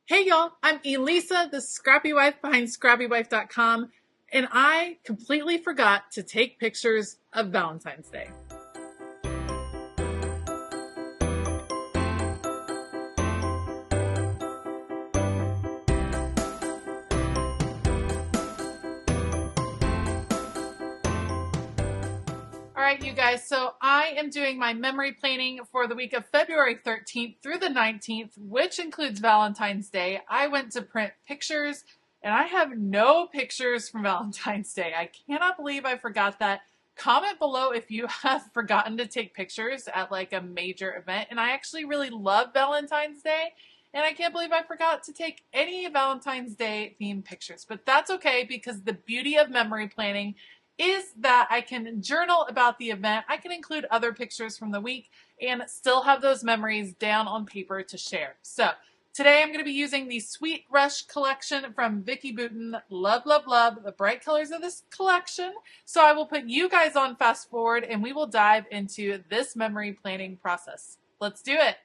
Hey y'all, I'm Elisa, the Scrappy Wife behind ScrappyWife.com, and I completely forgot to take pictures of Valentine's Day. All right, you guys, so I am doing my memory planning for the week of February 13th through the 19th, which includes Valentine's Day. I went to print pictures, and I have no pictures from Valentine's Day. I cannot believe I forgot that. Comment below if you have forgotten to take pictures at like a major event. And I actually really love Valentine's Day, and I can't believe I forgot to take any Valentine's Day themed pictures. But that's okay, because the beauty of memory planning is that I can journal about the event. I can include other pictures from the week and still have those memories down on paper to share. So today I'm going to be using the Sweet Rush collection from Vicki Boutin. Love, love, love the bright colors of this collection. So I will put you guys on fast forward and we will dive into this memory planning process. Let's do it.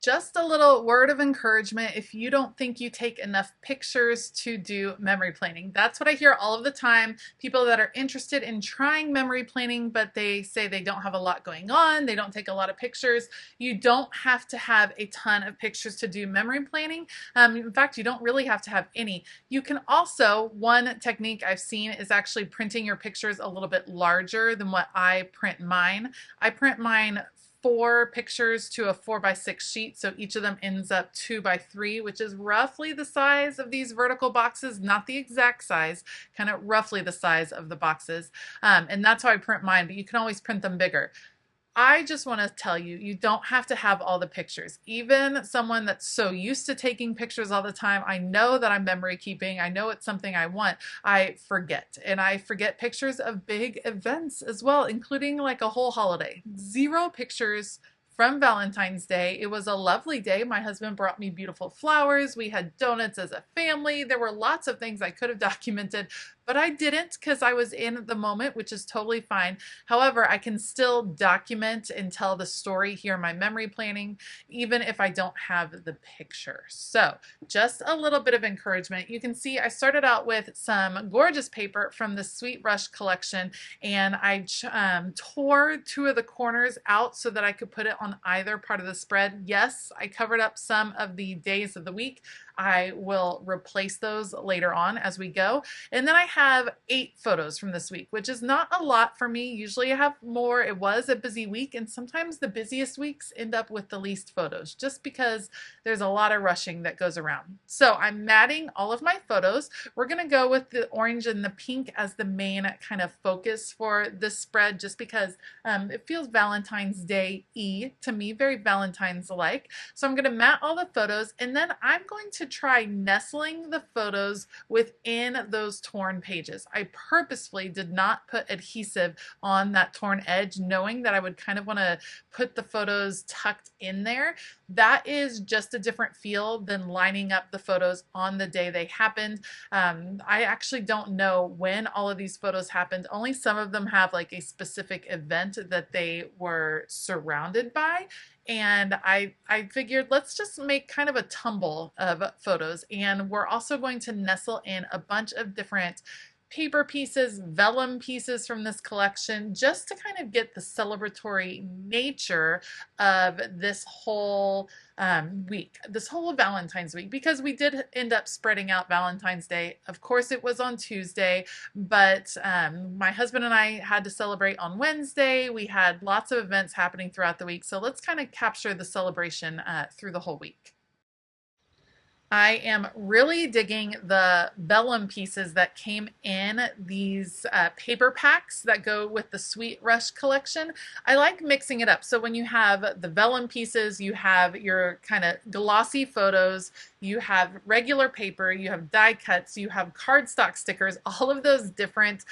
Just a little word of encouragement if you don't think you take enough pictures to do memory planning. That's what I hear all of the time. People that are interested in trying memory planning, but they say they don't have a lot going on, they don't take a lot of pictures. You don't have to have a ton of pictures to do memory planning. In fact, you don't really have to have any. You can also, one technique I've seen is actually printing your pictures a little bit larger than what I print mine. I print mine 4 pictures to a 4x6 sheet, so each of them ends up 2x3, which is roughly the size of these vertical boxes, not the exact size, kind of roughly the size of the boxes. And that's how I print mine, but you can always print them bigger. I just want to tell you, you don't have to have all the pictures. Even someone that's so used to taking pictures all the time, I know that I'm memory keeping. I know it's something I want. I forget. And I forget pictures of big events as well, including like a whole holiday. 0 pictures from Valentine's Day. It was a lovely day. My husband brought me beautiful flowers. We had donuts as a family. There were lots of things I could have documented, but I didn't because I was in the moment, which is totally fine. However, I can still document and tell the story here in my memory planning, even if I don't have the picture. So just a little bit of encouragement. You can see I started out with some gorgeous paper from the Sweet Rush collection, and I tore 2 of the corners out so that I could put it on either part of the spread. Yes, I covered up some of the days of the week. I will replace those later on as we go. And then I have 8 photos from this week, which is not a lot for me. Usually I have more. It was a busy week, and sometimes the busiest weeks end up with the least photos just because there's a lot of rushing that goes around. So I'm matting all of my photos. We're going to go with the orange and the pink as the main kind of focus for this spread, just because it feels Valentine's Day-y to me, very Valentine's-like. So I'm going to mat all the photos, and then I'm going to try nestling the photos within those torn pages. I purposefully did not put adhesive on that torn edge, knowing that I would kind of want to put the photos tucked in there. That is just a different feel than lining up the photos on the day they happened. I actually don't know when all of these photos happened. Only some of them have like a specific event that they were surrounded by. And I figured let's just make kind of a tumble of photos. And we're also going to nestle in a bunch of different paper pieces, vellum pieces from this collection, just to kind of get the celebratory nature of this whole week, this whole Valentine's week, because we did end up spreading out Valentine's Day. Of course, it was on Tuesday, but my husband and I had to celebrate on Wednesday. We had lots of events happening throughout the week, so let's kind of capture the celebration through the whole week. I am really digging the vellum pieces that came in these paper packs that go with the Sweet Rush collection. I like mixing it up. So when you have the vellum pieces, you have your kind of glossy photos, you have regular paper, you have die cuts, you have cardstock stickers. All of those different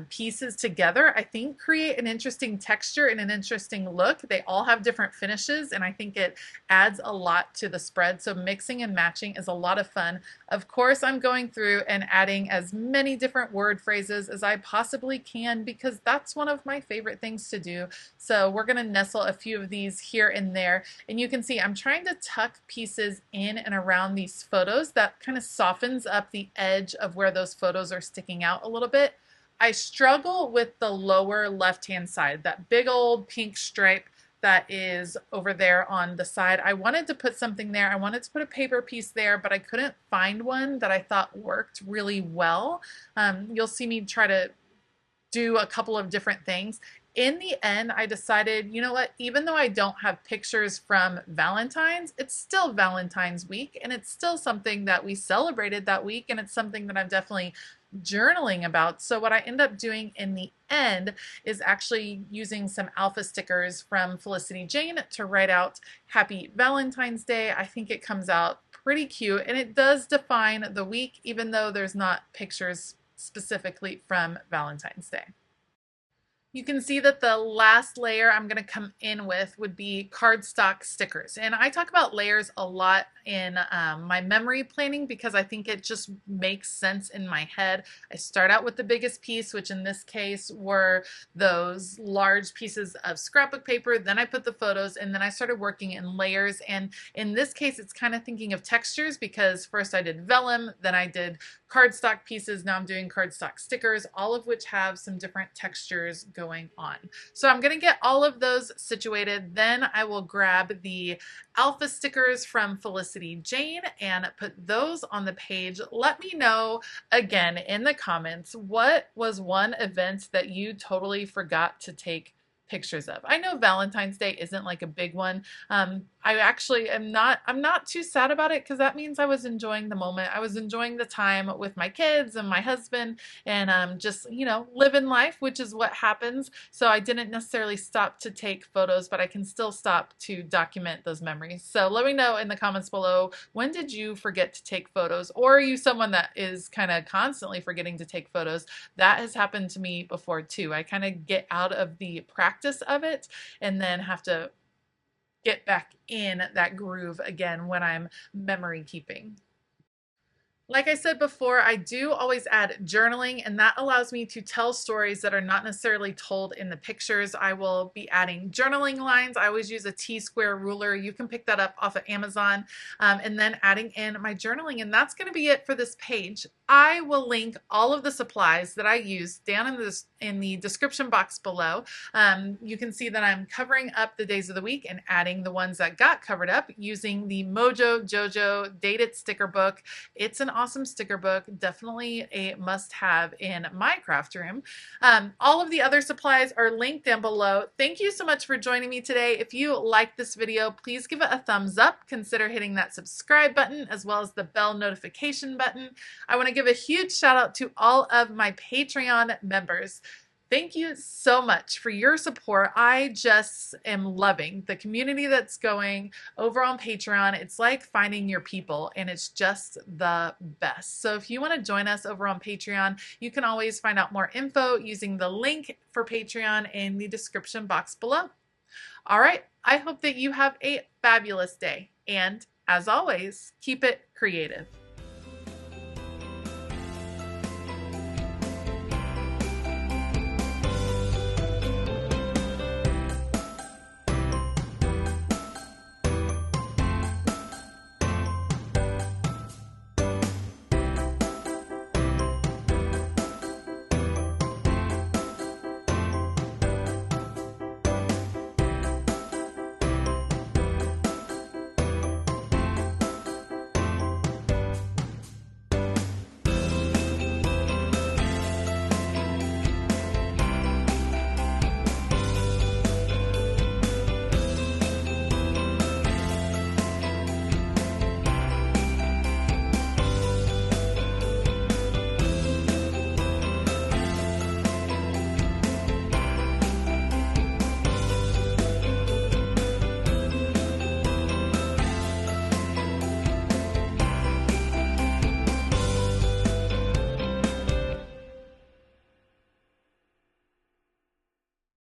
pieces together, I think, create an interesting texture and an interesting look. They all have different finishes, and I think it adds a lot to the spread. So mixing and matching is a lot of fun. Of course, I'm going through and adding as many different word phrases as I possibly can, because that's one of my favorite things to do. So we're going to nestle a few of these here and there, and you can see I'm trying to tuck pieces in and around around these photos, that kind of softens up the edge of where those photos are sticking out a little bit. I struggle with the lower left-hand side, that big old pink stripe that is over there on the side. I wanted to put something there. I wanted to put a paper piece there, but I couldn't find one that I thought worked really well. You'll see me try to do a couple of different things. In the end, I decided, you know what, even though I don't have pictures from Valentine's, it's still Valentine's week, and it's still something that we celebrated that week, and it's something that I'm definitely journaling about. So what I end up doing in the end is actually using some alpha stickers from Felicity Jane to write out Happy Valentine's Day. I think it comes out pretty cute, and it does define the week, even though there's not pictures specifically from Valentine's Day. You can see that the last layer I'm going to come in with would be cardstock stickers. And I talk about layers a lot in my memory planning because I think it just makes sense in my head. I start out with the biggest piece, which in this case were those large pieces of scrapbook paper. Then I put the photos, and then I started working in layers. And in this case, it's kind of thinking of textures because first I did vellum, then I did cardstock pieces. Now I'm doing cardstock stickers, all of which have some different textures going on. So I'm going to get all of those situated. Then I will grab the alpha stickers from Felicity Jane and put those on the page. Let me know again in the comments, what was one event that you totally forgot to take pictures of? I know Valentine's Day isn't like a big one. I actually I'm not too sad about it because that means I was enjoying the moment. I was enjoying the time with my kids and my husband and just, you know, living life, which is what happens. So I didn't necessarily stop to take photos, but I can still stop to document those memories. So let me know in the comments below, when did you forget to take photos? Or are you someone that is kind of constantly forgetting to take photos? That has happened to me before too. I kind of get out of the practice of it and then have to get back in that groove again when I'm memory keeping. Like I said before, I do always add journaling, and that allows me to tell stories that are not necessarily told in the pictures. I will be adding journaling lines. I always use a T-square ruler. You can pick that up off of Amazon, and then adding in my journaling, and that's going to be it for this page. I will link all of the supplies that I use down in the description box below. You can see that I'm covering up the days of the week and adding the ones that got covered up using the Mojo Jojo Dated Sticker Book. It's an awesome sticker book, definitely a must-have in my craft room. All of the other supplies are linked down below. Thank you so much for joining me today. If you like this video, please give it a thumbs up. Consider hitting that subscribe button as well as the bell notification button. I want to give a huge shout out to all of my Patreon members. Thank you so much for your support. I just am loving the community that's going over on Patreon. It's like finding your people, and it's just the best. So if you want to join us over on Patreon, you can always find out more info using the link for Patreon in the description box below. All right, I hope that you have a fabulous day, and as always, keep it creative.